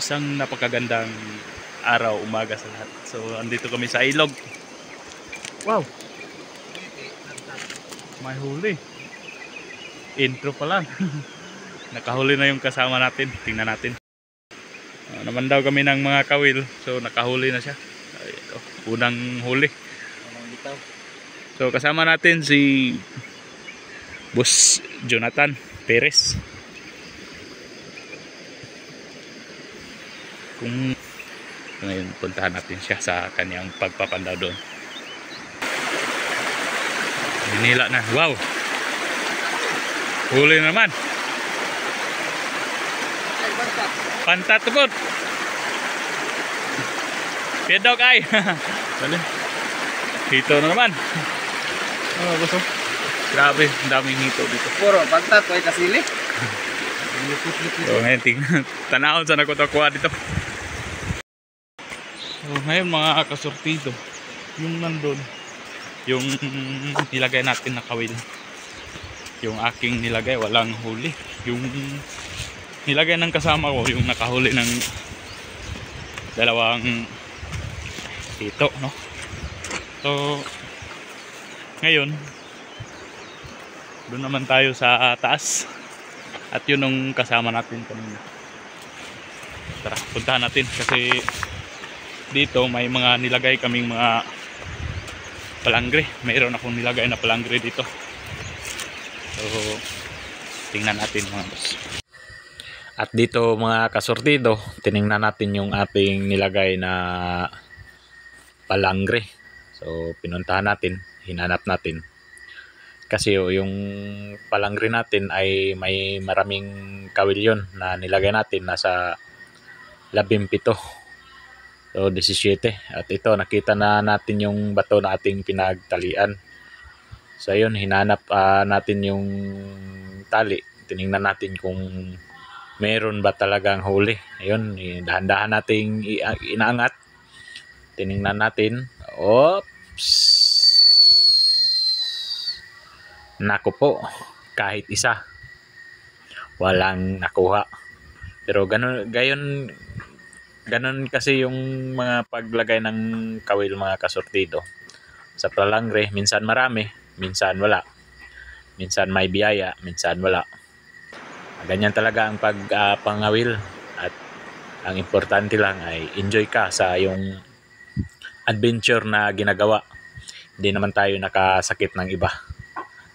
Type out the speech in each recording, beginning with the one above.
Isang napakagandang araw, umaga sa lahat. So, andito kami sa ilog. Wow! May huli. Intro pa lang. Nakahuli na yung kasama natin. Tingnan natin. Naman daw kami ng mga kawil. So, nakahuli na siya. Unang huli. So, kasama natin si Boss Jonathan Perez. Kung ngayon puntahan natin siya sa kanyang pagpapandaw doon. Hinila na. Wow! Huli naman. Pantat po. Pedok ay. Hito na naman. Oh, gusto. Grabe, ang daming hito dito. Puro pantat ko ay kasili. So ngayon tingnan. Tanahon sa nakutakwa dito. So ngayon mga kasortido, yung nandun, yung nilagay natin na kawil, yung aking nilagay walang huli. Yung nilagay ng kasama ko, yung nakahuli ng dalawang hito, no? So ngayon doon naman tayo sa taas at yun ang kasama natin kanina. Tara, puntahan natin kasi dito may mga nilagay kaming mga palangre. Mayroon akong nilagay na palangre dito. So tingnan natin mga boss. At dito mga kasortido, tiningnan natin yung ating nilagay na palangre. So pinuntahan natin, hinanap natin. Kasi yung palangre natin ay may maraming kawil yun na nilagay natin, nasa 17. So 17. At ito nakita na natin yung bato na ating pinagtalian. So ayun, hinanap natin yung tali. Tiningnan natin kung meron ba talagang huli. Ayun, dahan-dahan nating inaangat. Tiningnan natin. Oops. Naku po, kahit isa. Walang nakuha. Pero gayon kasi yung mga paglagay ng kawil mga kasortido. Sa palangre, minsan marami, minsan wala. Minsan may biyaya, minsan wala. Ganyan talaga ang pagpangawil. At ang importante lang ay enjoy ka sa yung adventure na ginagawa. Hindi naman tayo nakasakit ng iba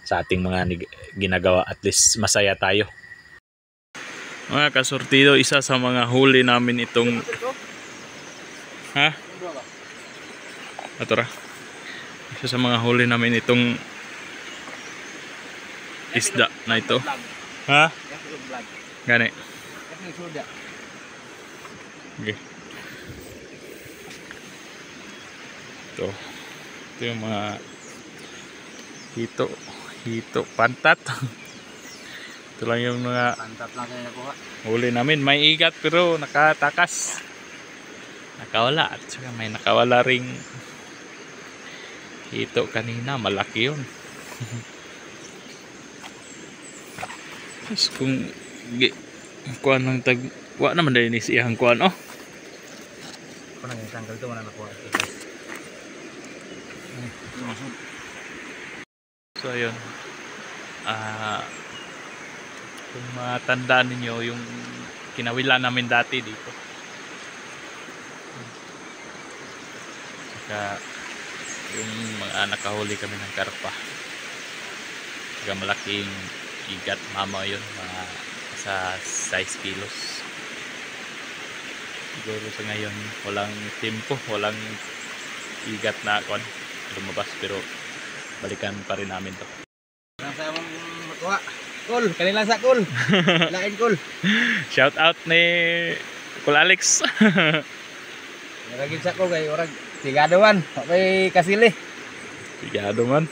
sa ating mga ginagawa. At least masaya tayo. Mga kasortido, isa sa mga huli namin itong isa sa mga huli namin itong isda na ito. Gani. Okay. Ito yung mga hito, pantat. Ito lang yung mga Pantat lang kayo nakuha. huli namin. May igat pero nakatakas. Nakawala. At saka may nakawala ring hito kanina. Malaki yun. Tapos kung kuha ng kuha naman dahil nisiyahang kuha, no? Kung nang tanggal ito, wala nakuha. So ayun. Kung matandaan ninyo yung kinawilan namin dati dito. Saka yung mga nakahuli kami ng karpa. Saka malaking igat, mama yun, mga sa 6 kilos. Siguro sa ngayon walang tempo, walang igat na lumabas, pero balikan pa rin namin to. Ang saya mong makuha. Cool, kanila sa cool. Lain cool. Shout out ni Cool Alex. Naragin sa cool kay orag tigado man, may kasili. Tigado man.